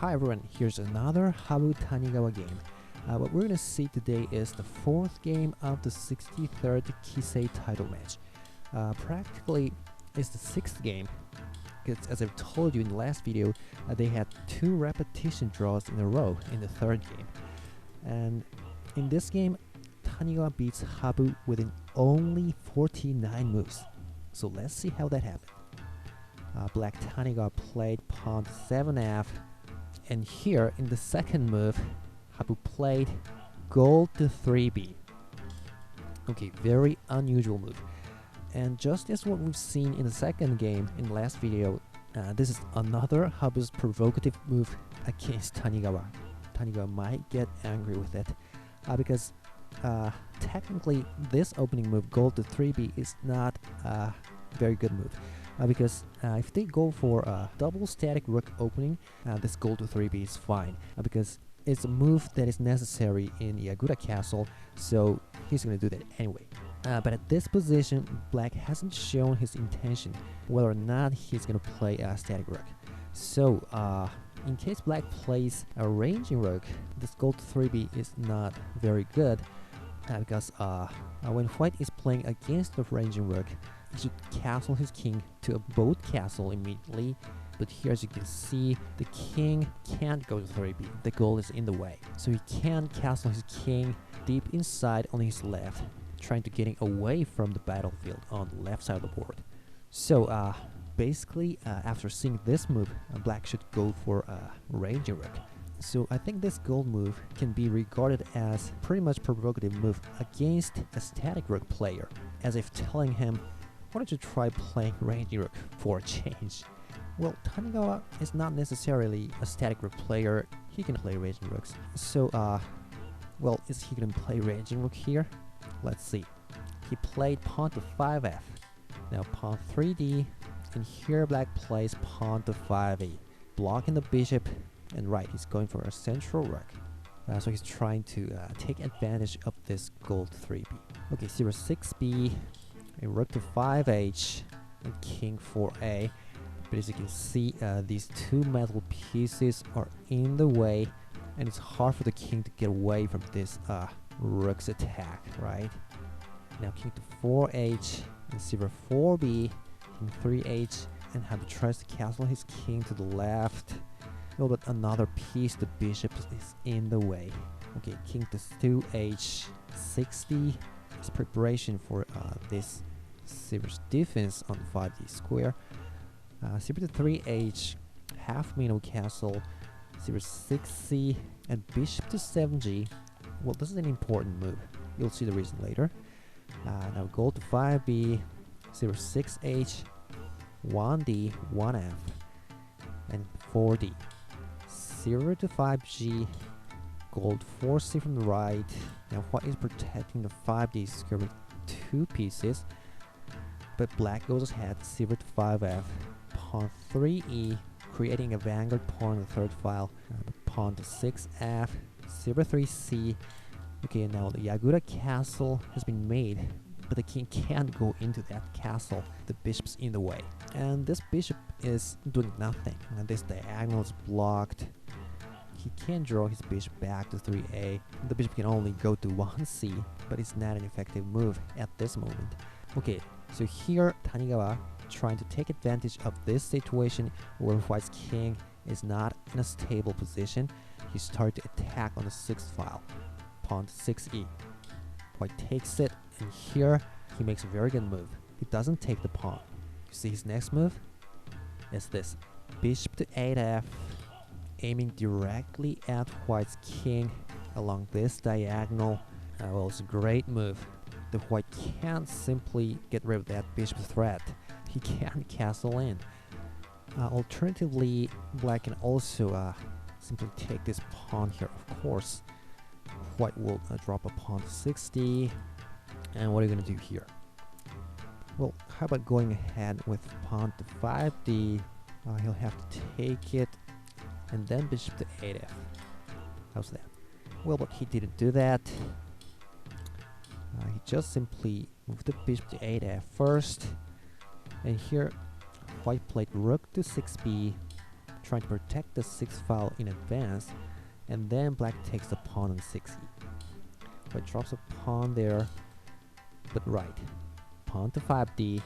Hi everyone, here's another Habu Tanigawa game. What we're gonna see today is the fourth game of the 63rd Kisei title match. Practically, it's the sixth game, because as I've told you in the last video, they had 2 repetition draws in a row in the third game. And in this game, Tanigawa beats Habu within only 49 moves. So let's see how that happened. Black Tanigawa played pawn to 7f, and here in the second move, Habu played gold to 3b. Okay, very unusual move. And just as what we've seen in the second game in the last video, this is another Habu's provocative move against Tanigawa. Tanigawa might get angry with it, because technically this opening move, gold to 3b, is not a very good move. Because if they go for a double static rook opening, this gold to 3b is fine, because it's a move that is necessary in Yagura Castle, so he's gonna do that anyway. But at this position, Black hasn't shown his intention whether or not he's gonna play a static rook. So in case Black plays a ranging rook, this gold to 3b is not very good, because when White is playing against the ranging rook, he should castle his king to a boat castle immediately, but here, as you can see, the king can't go to 3b, the gold is in the way, so he can't castle his king deep inside on his left, trying to getting away from the battlefield on the left side of the board. So basically, after seeing this move, Black should go for a ranging rook. So I think this gold move can be regarded as pretty much provocative move against a static rook player, as if telling him, why don't you try playing ranging rook for a change? Well, Tanigawa is not necessarily a static rook player, he can play ranging rooks. So, well, is he gonna play ranging rook here? Let's see. He played pawn to 5f, now pawn 3d, and here Black plays pawn to 5e, blocking the bishop, and right, he's going for a central rook. So he's trying to take advantage of this gold 3b. Okay, 6b, a rook to 5h, and king 4a. But as you can see, these 2 metal pieces are in the way, and it's hard for the king to get away from this rook's attack, right? Now king to 4h, and silver 4b, king 3h, and Habu tries to castle his king to the left. Well, but another piece, the bishop, is in the way. Okay, king to 2h, 6d is preparation for this silver's defense on 5d square. Silver to 3h, half minnow castle, silver 6c, and bishop to 7g. Well, this is an important move. You'll see the reason later. Now gold to 5b, silver 6h, 1d, 1f, and 4d. Silver to 5g, gold 4c from the right. Now White is protecting the 5d square with 2 pieces, but Black goes ahead, silver to 5f, pawn 3e, creating a vanguard pawn in the third file, pawn to 6f, silver 3c. Okay, now the Yagura castle has been made, but the king can't go into that castle, the bishop's in the way. And this bishop is doing nothing, and this diagonal is blocked. He can't draw his bishop back to 3a, the bishop can only go to 1c, but it's not an effective move at this moment. Okay, so here Tanigawa trying to take advantage of this situation where White's king is not in a stable position. He started to attack on the 6th file, pawn to 6e. White takes it, and here he makes a very good move. He doesn't take the pawn. You see his next move? Is this bishop to 8f, aiming directly at White's king along this diagonal. Well, it's a great move. The White can't simply get rid of that bishop threat. He can't castle in. Alternatively, Black can also simply take this pawn here, of course. White will drop a pawn to 6d. And what are you going to do here? Well, how about going ahead with pawn to 5d? He'll have to take it, and then bishop to 8f. How's that? Well, but he didn't do that. He just simply moved the bishop to 8f first. And here, White played rook to 6b, trying to protect the 6 file in advance, and then black takes the pawn on 6e. White drops a pawn there, but right. Pawn to 5d.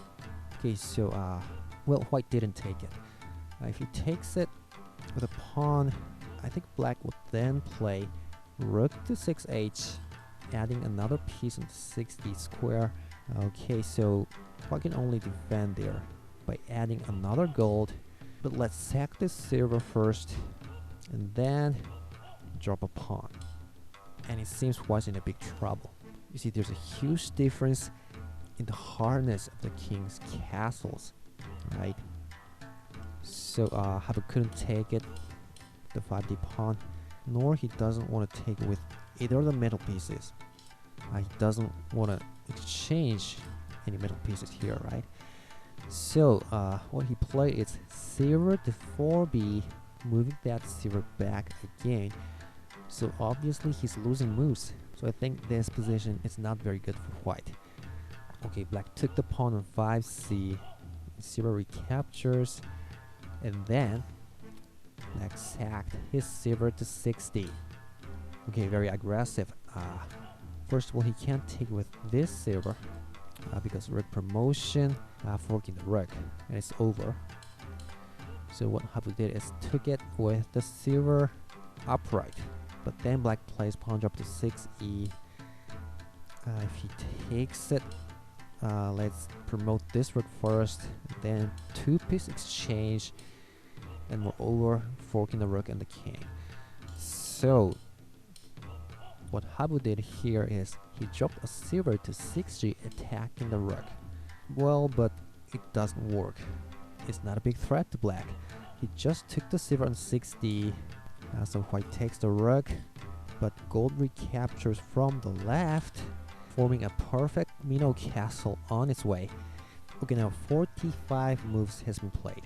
Okay, so well, white didn't take it. If he takes it with a pawn, I think black would then play rook to 6h, adding another piece on the 6d square. Okay, so white can only defend there by adding another gold, but let's sack this silver first, and then drop a pawn. And it seems white's in a big trouble. You see, there's a huge difference in the hardness of the king's castles, right? So Habu couldn't take it, the 5d pawn, nor he doesn't want to take it with either of the middle pieces. He doesn't want to exchange any middle pieces here, right? So what he played is silver to 4b, moving that silver back again. So obviously he's losing moves. So I think this position is not very good for white. Okay, black took the pawn on 5c, silver recaptures, and then black sacked his silver to 6d. Okay, very aggressive. First of all, he can't take with this silver because rook promotion, forking the rook, and it's over. So what Habu did is took it with the silver upright, but then black plays pawn drop to 6e. If he takes it, let's promote this rook first, then 2-piece exchange, and moreover forking the rook and the king. So what Habu did here is he dropped a silver to 6g, attacking the rook. Well, but it doesn't work. It's not a big threat to black. He just took the silver on 6d, so white takes the rook, but gold recaptures from the left, forming a perfect minnow castle on its way. Okay, now 45 moves has been played,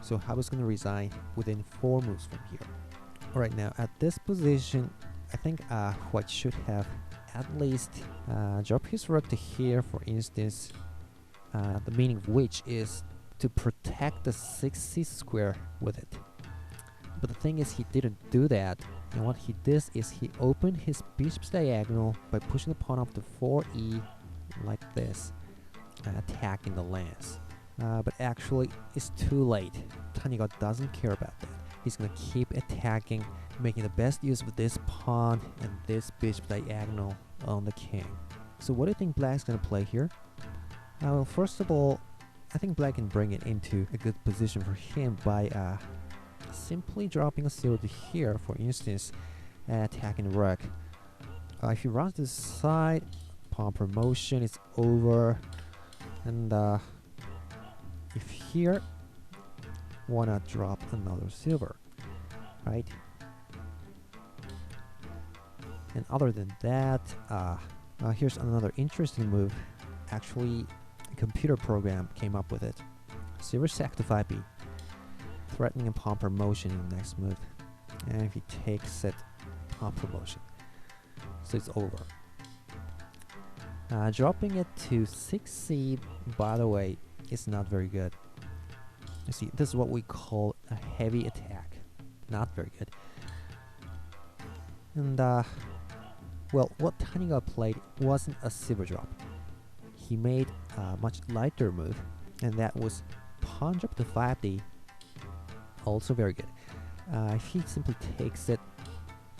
so Habu's gonna resign within 4 moves from here. Alright, now at this position, I think white should have at least dropped his rook to here, for instance, the meaning of which is to protect the 6c square with it. But the thing is, he didn't do that, and what he did is he opened his bishop's diagonal by pushing the pawn up to 4e like this, attacking the lance. But actually, it's too late. Tanigawa doesn't care about that. He's gonna keep attacking, making the best use of this pawn and this bishop diagonal on the king. So what do you think black's gonna play here? Well, first of all, I think black can bring it into a good position for him by simply dropping a silver to here, for instance, attacking the rook. If he runs this side, pawn promotion is over, and if here, why not drop another silver, right? And other than that, here's another interesting move. Actually, a computer program came up with it. Silver sack to 5b, threatening a pawn promotion in the next move. And if he takes it, pawn promotion. So it's over. Dropping it to 6c, by the way, is not very good. You see, this is what we call a heavy attack. Not very good. And well, what Tanigawa played wasn't a silver drop. He made a much lighter move, and that was pawn drop to 5d. Also very good. If he simply takes it,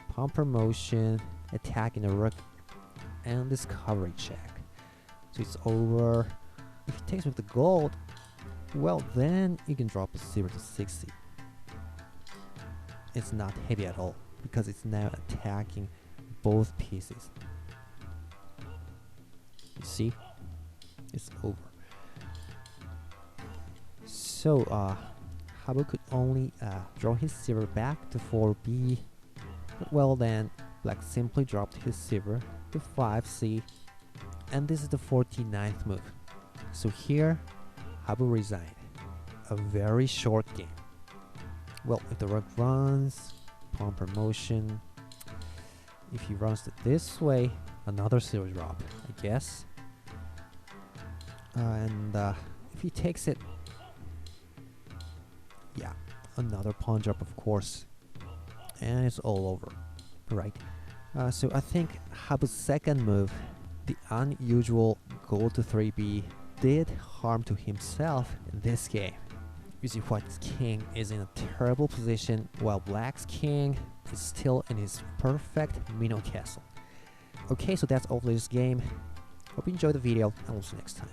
pawn promotion, attacking a rook, and discovery check. So it's over. If he takes with the gold, well, then you can drop a silver to 6c. It's not heavy at all, because it's now attacking both pieces. You see? It's over. So, Habu could only draw his silver back to 4b. Well then, black simply dropped his silver to 5c. And this is the 49th move. So here, Habu resigned. A very short game. Well, if the rook runs, pawn promotion. If he runs it this way, another silver drop, I guess. And if he takes it, yeah, another pawn drop, of course, and it's all over, right? So I think Habu's second move, the unusual go to 3b, did harm to himself in this game. You see, White's king is in a terrible position while Black's king is still in his perfect minnow castle. Okay, so that's all for this game. Hope you enjoyed the video, and we'll see you next time.